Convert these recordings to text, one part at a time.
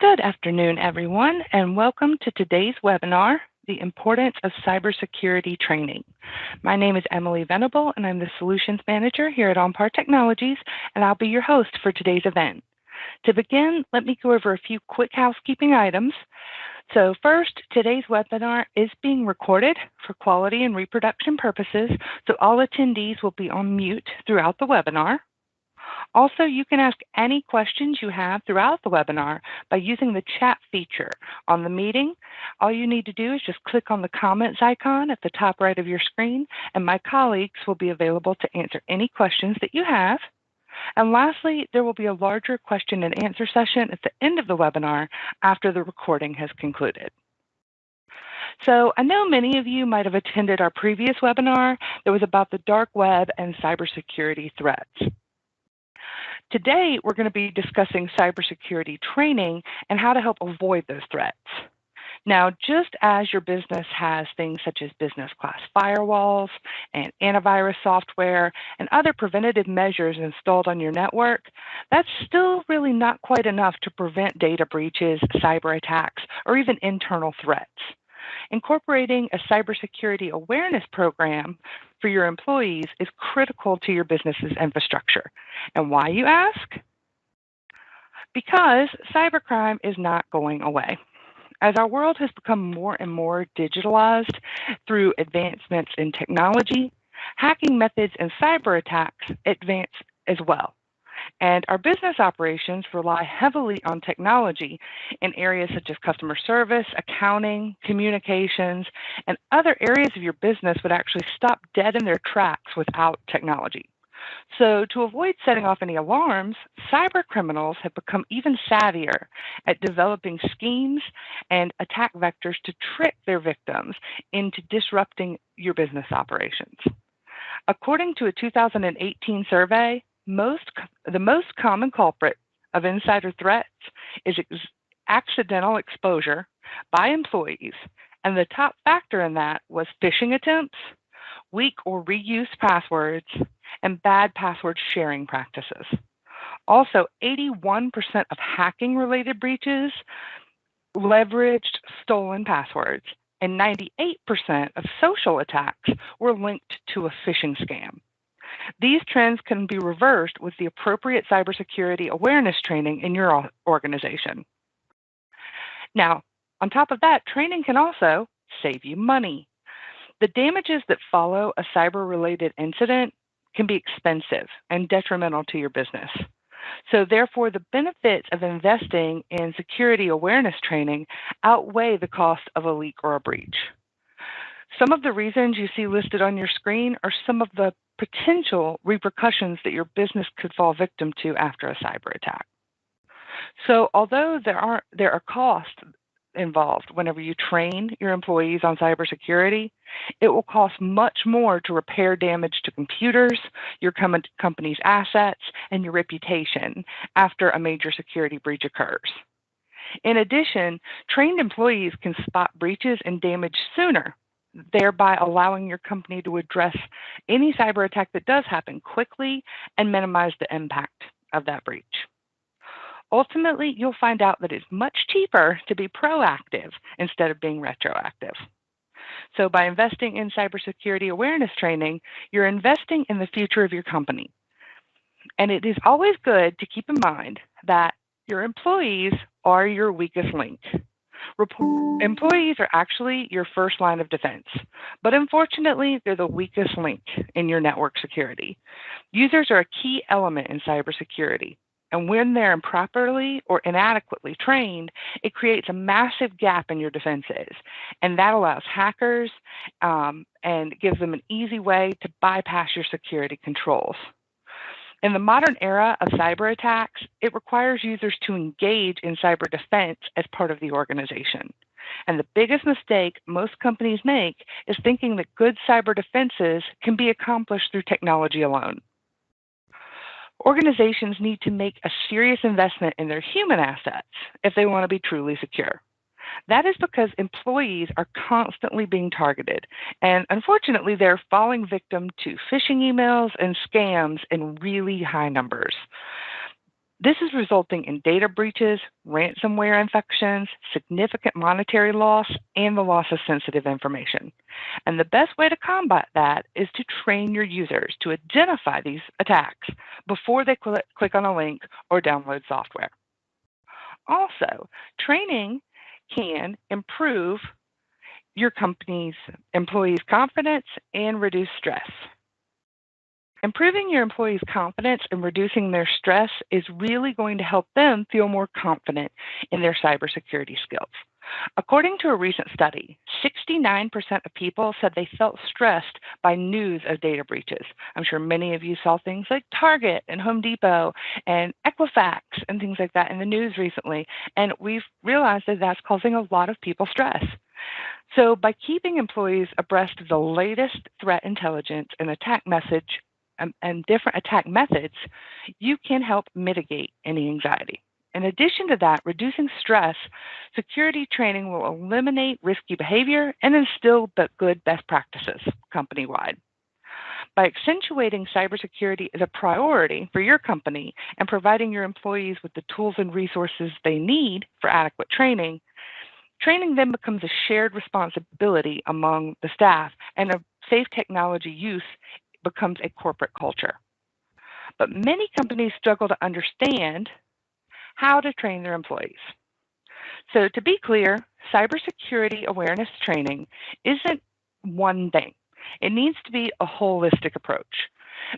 Good afternoon, everyone, and welcome to today's webinar, The Importance of Cybersecurity Training. My name is Emily Venable, and I'm the Solutions Manager here at OnPar Technologies, and I'll be your host for today's event. To begin, let me go over a few quick housekeeping items. So first, today's webinar is being recorded for quality and reproduction purposes, so all attendees will be on mute throughout the webinar. Also, you can ask any questions you have throughout the webinar by using the chat feature on the meeting. All you need to do is just click on the comments icon at the top right of your screen, and my colleagues will be available to answer any questions that you have. And lastly, there will be a larger question and answer session at the end of the webinar after the recording has concluded. So I know many of you might have attended our previous webinar that was about the dark web and cybersecurity threats. Today, we're going to be discussing cybersecurity training and how to help avoid those threats. Now, just as your business has things such as business class firewalls and antivirus software and other preventative measures installed on your network, that's still really not quite enough to prevent data breaches, cyber attacks, or even internal threats. Incorporating a cybersecurity awareness program for your employees is critical to your business's infrastructure. And why, you ask? Because cybercrime is not going away. As our world has become more and more digitalized through advancements in technology, hacking methods and cyber attacks advance as well. And our business operations rely heavily on technology in areas such as customer service, accounting, communications, and other areas of your business would actually stop dead in their tracks without technology. So to avoid setting off any alarms, cyber criminals have become even savvier at developing schemes and attack vectors to trick their victims into disrupting your business operations. According to a 2018 survey, the most common culprit of insider threats is accidental exposure by employees, and the top factor in that was phishing attempts, weak or reused passwords, and bad password sharing practices. Also, 81% of hacking-related breaches leveraged stolen passwords, and 98% of social attacks were linked to a phishing scam. These trends can be reversed with the appropriate cybersecurity awareness training in your organization. Now, on top of that, training can also save you money. The damages that follow a cyber-related incident can be expensive and detrimental to your business. So therefore, the benefits of investing in security awareness training outweigh the cost of a leak or a breach. Some of the reasons you see listed on your screen are some of the potential repercussions that your business could fall victim to after a cyber attack. So although there are costs involved whenever you train your employees on cybersecurity, it will cost much more to repair damage to computers, your company's assets, and your reputation after a major security breach occurs. In addition, trained employees can spot breaches and damage sooner, thereby allowing your company to address any cyber attack that does happen quickly and minimize the impact of that breach. Ultimately, you'll find out that it's much cheaper to be proactive instead of being retroactive. So by investing in cybersecurity awareness training, you're investing in the future of your company. And it is always good to keep in mind that your employees are your weakest link. Employees are actually your first line of defense, but unfortunately, they're the weakest link in your network security. Users are a key element in cybersecurity, and when they're improperly or inadequately trained, it creates a massive gap in your defenses, and that allows hackers and gives them an easy way to bypass your security controls. In the modern era of cyber attacks, it requires users to engage in cyber defense as part of the organization. And the biggest mistake most companies make is thinking that good cyber defenses can be accomplished through technology alone. Organizations need to make a serious investment in their human assets if they want to be truly secure. That is because employees are constantly being targeted, and unfortunately, they're falling victim to phishing emails and scams in really high numbers. This is resulting in data breaches, ransomware infections, significant monetary loss, and the loss of sensitive information. And the best way to combat that is to train your users to identify these attacks before they click on a link or download software. Also, training can improve your company's employees' confidence and reduce stress. Improving your employees' confidence and reducing their stress is really going to help them feel more confident in their cybersecurity skills. According to a recent study, 69% of people said they felt stressed by news of data breaches. I'm sure many of you saw things like Target and Home Depot and Equifax and things like that in the news recently, and we've realized that that's causing a lot of people stress. So by keeping employees abreast of the latest threat intelligence and attack message and different attack methods, you can help mitigate any anxiety. In addition to that, reducing stress, security training will eliminate risky behavior and instill good best practices company-wide. By accentuating cybersecurity as a priority for your company and providing your employees with the tools and resources they need for adequate training, training then becomes a shared responsibility among the staff, and a safe technology use becomes a corporate culture. But many companies struggle to understand how to train their employees. So to be clear, cybersecurity awareness training isn't one thing. It needs to be a holistic approach.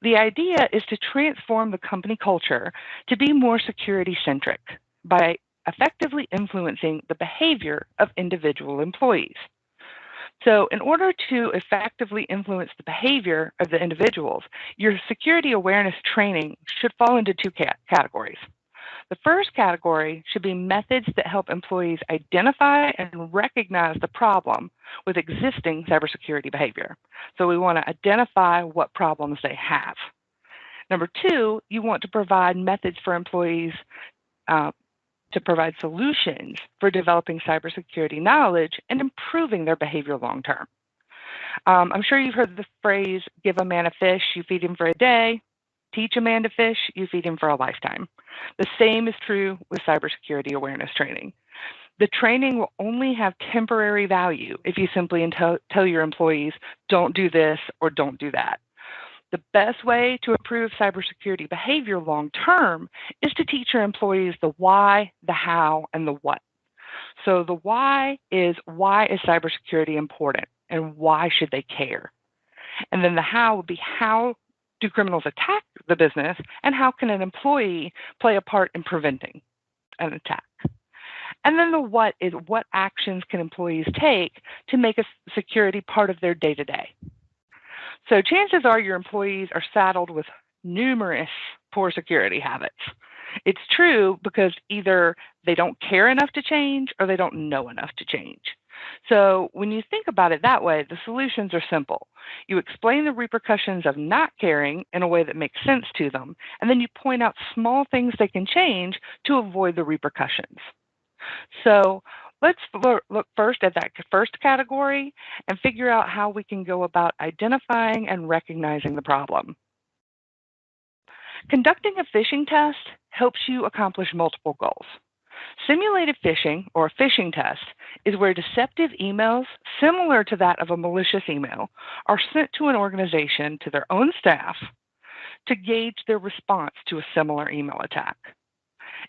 The idea is to transform the company culture to be more security-centric by effectively influencing the behavior of individual employees. So in order to effectively influence the behavior of the individuals, your security awareness training should fall into two categories. The first category should be methods that help employees identify and recognize the problem with existing cybersecurity behavior. So we want to identify what problems they have. Number two, you want to provide methods for employees to provide solutions for developing cybersecurity knowledge and improving their behavior long term. I'm sure you've heard the phrase, give a man a fish, you feed him for a day. Teach a man to fish, you feed him for a lifetime. The same is true with cybersecurity awareness training. The training will only have temporary value if you simply tell your employees, don't do this or don't do that. The best way to improve cybersecurity behavior long term is to teach your employees the why, the how, and the what. So the why is cybersecurity important and why should they care? And then the how would be, how do criminals attack the business and how can an employee play a part in preventing an attack? And then the what is, what actions can employees take to make a security part of their day-to-day? So chances are your employees are saddled with numerous poor security habits. It's true because either they don't care enough to change or they don't know enough to change. So when you think about it that way, the solutions are simple. You explain the repercussions of not caring in a way that makes sense to them, and then you point out small things they can change to avoid the repercussions. So let's look first at that first category and figure out how we can go about identifying and recognizing the problem. Conducting a phishing test helps you accomplish multiple goals. Simulated phishing, or a phishing test, is where deceptive emails, similar to that of a malicious email, are sent to an organization, to their own staff, to gauge their response to a similar email attack.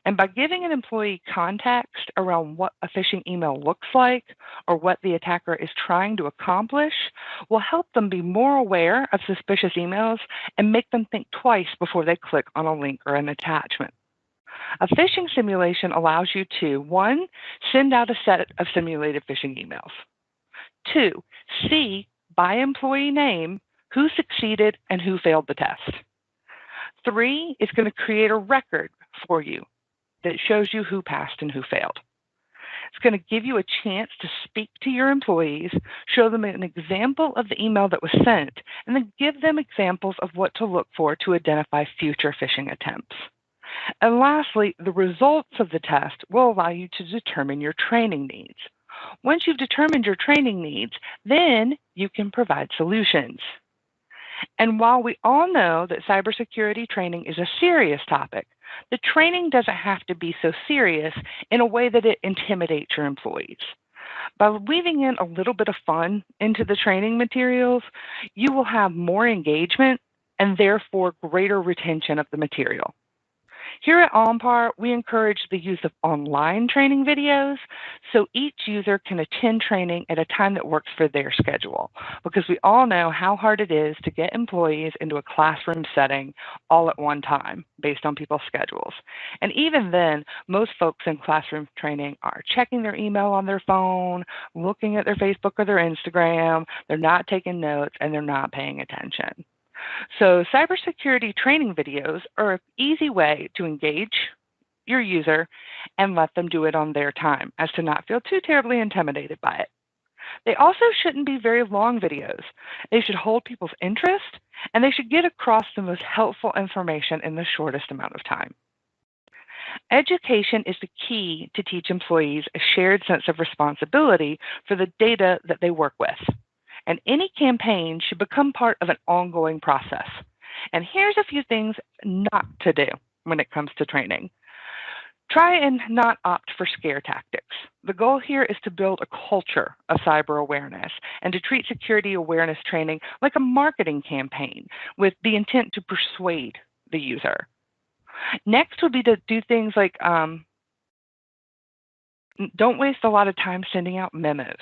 And by giving an employee context around what a phishing email looks like or what the attacker is trying to accomplish, will help them be more aware of suspicious emails and make them think twice before they click on a link or an attachment. A phishing simulation allows you to, 1, send out a set of simulated phishing emails. 2, see by employee name who succeeded and who failed the test. 3, it's going to create a record for you that shows you who passed and who failed. It's going to give you a chance to speak to your employees, show them an example of the email that was sent, and then give them examples of what to look for to identify future phishing attempts. And lastly, the results of the test will allow you to determine your training needs. Once you've determined your training needs, then you can provide solutions. And while we all know that cybersecurity training is a serious topic, the training doesn't have to be so serious in a way that it intimidates your employees. By weaving in a little bit of fun into the training materials, you will have more engagement and therefore greater retention of the material. Here at OnPar, we encourage the use of online training videos so each user can attend training at a time that works for their schedule, because we all know how hard it is to get employees into a classroom setting all at one time based on people's schedules. And even then, most folks in classroom training are checking their email on their phone, looking at their Facebook or their Instagram, they're not taking notes, and they're not paying attention. So cybersecurity training videos are an easy way to engage your user and let them do it on their time as to not feel too terribly intimidated by it. They also shouldn't be very long videos. They should hold people's interest and they should get across the most helpful information in the shortest amount of time. Education is the key to teach employees a shared sense of responsibility for the data that they work with. And any campaign should become part of an ongoing process. And here's a few things not to do when it comes to training. Try and not opt for scare tactics. The goal here is to build a culture of cyber awareness and to treat security awareness training like a marketing campaign with the intent to persuade the user. Next would be to do things like don't waste a lot of time sending out memos.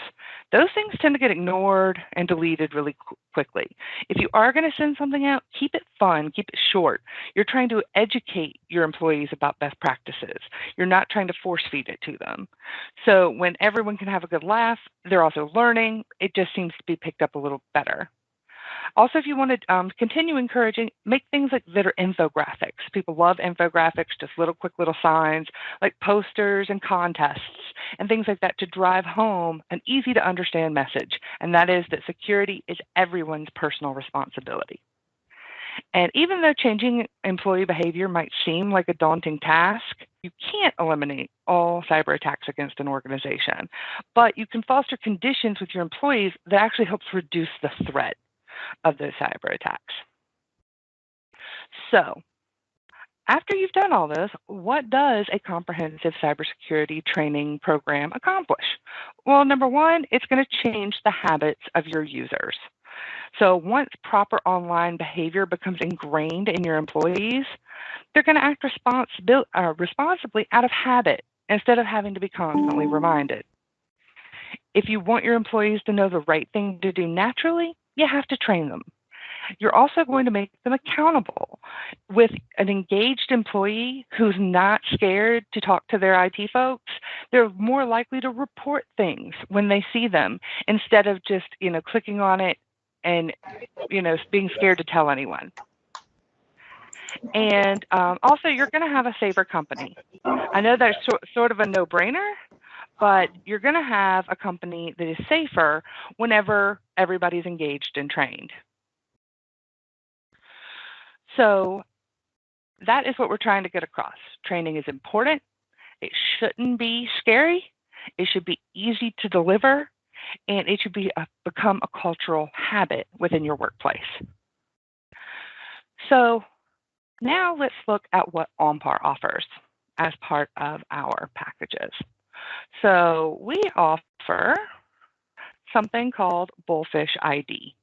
Those things tend to get ignored and deleted really quickly. If you are going to send something out, keep it fun, keep it short. You're trying to educate your employees about best practices. You're not trying to force feed it to them. So when everyone can have a good laugh, they're also learning. It just seems to be picked up a little better. Also, if you want to continue encouraging, make things like that are infographics. People love infographics, just quick little signs like posters and contests and things like that to drive home an easy to understand message. And that is that security is everyone's personal responsibility. And even though changing employee behavior might seem like a daunting task, you can't eliminate all cyber attacks against an organization, but you can foster conditions with your employees that actually helps reduce the threat of those cyber attacks. So, after you've done all this, what does a comprehensive cybersecurity training program accomplish? Well, number one, it's going to change the habits of your users. So once proper online behavior becomes ingrained in your employees, they're going to act responsibly out of habit instead of having to be constantly reminded. If you want your employees to know the right thing to do naturally, you have to train them. You're also going to make them accountable. With an engaged employee who's not scared to talk to their IT folks, they're more likely to report things when they see them instead of just, clicking on it and, being scared to tell anyone. And also, you're going to have a safer company. I know that's sort of a no-brainer, but you're going to have a company that is safer whenever everybody's engaged and trained. So that is what we're trying to get across. Training is important. It shouldn't be scary. It should be easy to deliver, and it should become a cultural habit within your workplace. So now let's look at what OnPar offers as part of our packages. So we offer something called Bullfish ID.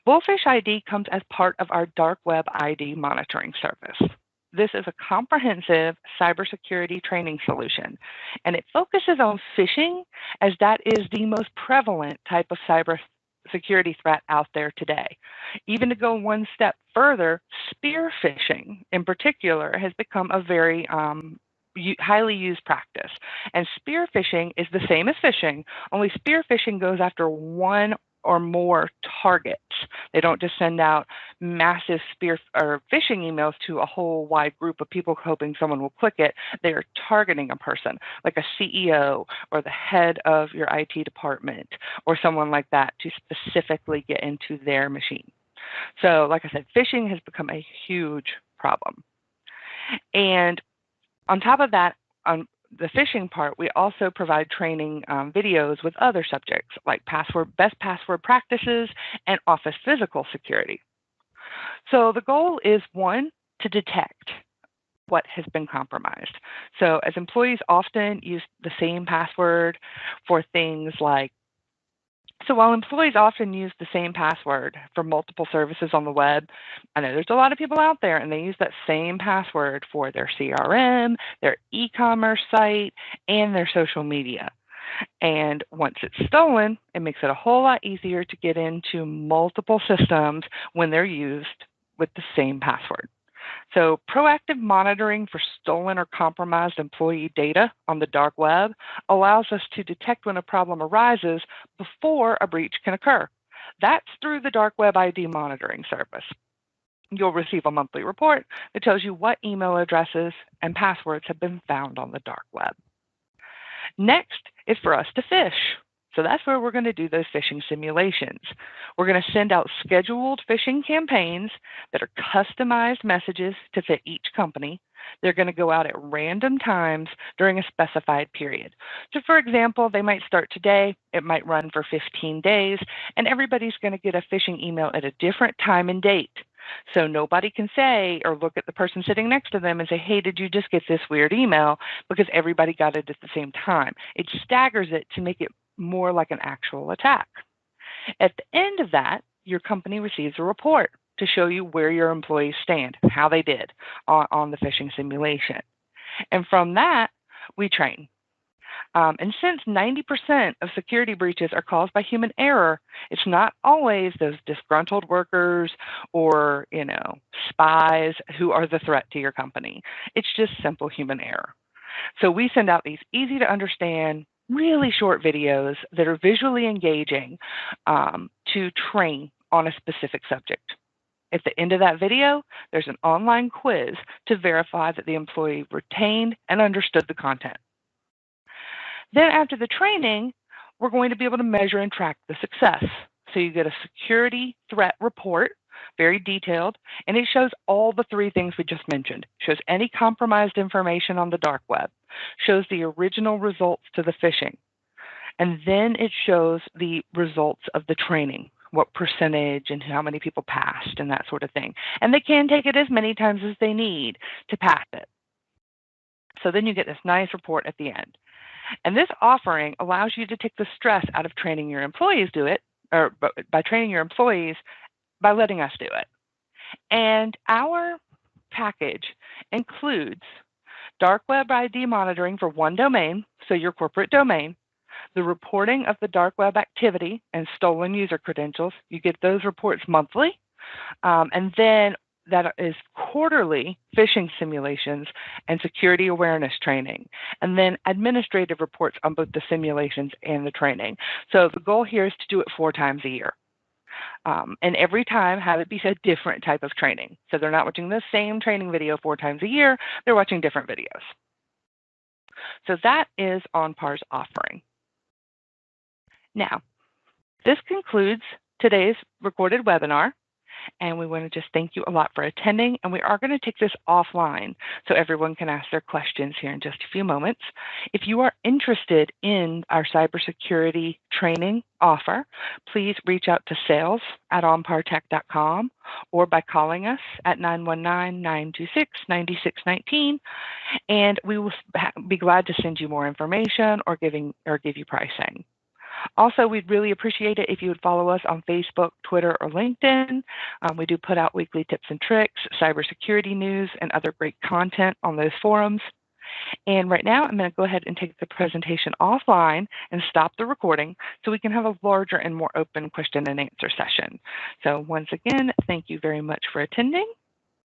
Bullfish ID comes as part of our dark web ID monitoring service. This is a comprehensive cybersecurity training solution, and it focuses on phishing as that is the most prevalent type of cybersecurity threat out there today. Even to go one step further, spear phishing in particular has become a very highly used practice. And spear phishing is the same as phishing, only spear phishing goes after one or more targets. They don't just send out massive spear or phishing emails to a whole wide group of people hoping someone will click it. They are targeting a person, like a CEO or the head of your IT department or someone like that to specifically get into their machine. So, like I said, phishing has become a huge problem. And on top of that, the phishing part, we also provide training videos with other subjects like best password practices and office physical security. So the goal is, one, to detect what has been compromised. So as employees often use the same password for things like, so while employees often use the same password for multiple services on the web, I know there's a lot of people out there and they use that same password for their CRM, their e-commerce site, and their social media. And once it's stolen, it makes it a whole lot easier to get into multiple systems when they're used with the same password. So proactive monitoring for stolen or compromised employee data on the dark web allows us to detect when a problem arises before a breach can occur. That's through the dark web ID monitoring service. You'll receive a monthly report that tells you what email addresses and passwords have been found on the dark web. Next is for us to phish. So that's where we're going to do those phishing simulations. We're going to send out scheduled phishing campaigns that are customized messages to fit each company. They're going to go out at random times during a specified period. So for example, they might start today, it might run for 15 days, and everybody's going to get a phishing email at a different time and date. So nobody can say or look at the person sitting next to them and say, hey, did you just get this weird email? Because everybody got it at the same time. It staggers it to make it more like an actual attack. At the end of that, your company receives a report to show you where your employees stand, how they did on the phishing simulation. And from that, we train. And since 90% of security breaches are caused by human error, it's not always those disgruntled workers or, spies who are the threat to your company. It's just simple human error. So we send out these easy to understand, really short videos that are visually engaging to train on a specific subject. At the end of that video, there's an online quiz to verify that the employee retained and understood the content. Then after the training, we're going to be able to measure and track the success. So you get a security threat report, very detailed, and it shows all the three things we just mentioned. It shows any compromised information on the dark web, shows the original results to the phishing, and then it shows the results of the training, what percentage and how many people passed and that sort of thing. And they can take it as many times as they need to pass it. So then you get this nice report at the end. And this offering allows you to take the stress out of training your employees by training your employees by letting us do it. And our package includes dark web ID monitoring for one domain, so your corporate domain, the reporting of the dark web activity and stolen user credentials. You get those reports monthly. And then that is quarterly phishing simulations and security awareness training, and then administrative reports on both the simulations and the training. So the goal here is to do it 4 times a year. And every time have it be a different type of training. So they're not watching the same training video 4 times a year, they're watching different videos. So that is OnPar's offering. Now, this concludes today's recorded webinar. And we want to just thank you a lot for attending. And we are going to take this offline so everyone can ask their questions here in just a few moments. If you are interested in our cybersecurity training offer, please reach out to sales@onpartech.com or by calling us at 919-926-9619. And we will be glad to send you more information or give you pricing. Also, we'd really appreciate it if you would follow us on Facebook, Twitter, or LinkedIn. We do put out weekly tips and tricks, cybersecurity news, and other great content on those forums. And right now, I'm going to go ahead and take the presentation offline and stop the recording so we can have a larger and more open question and answer session. So once again, thank you very much for attending.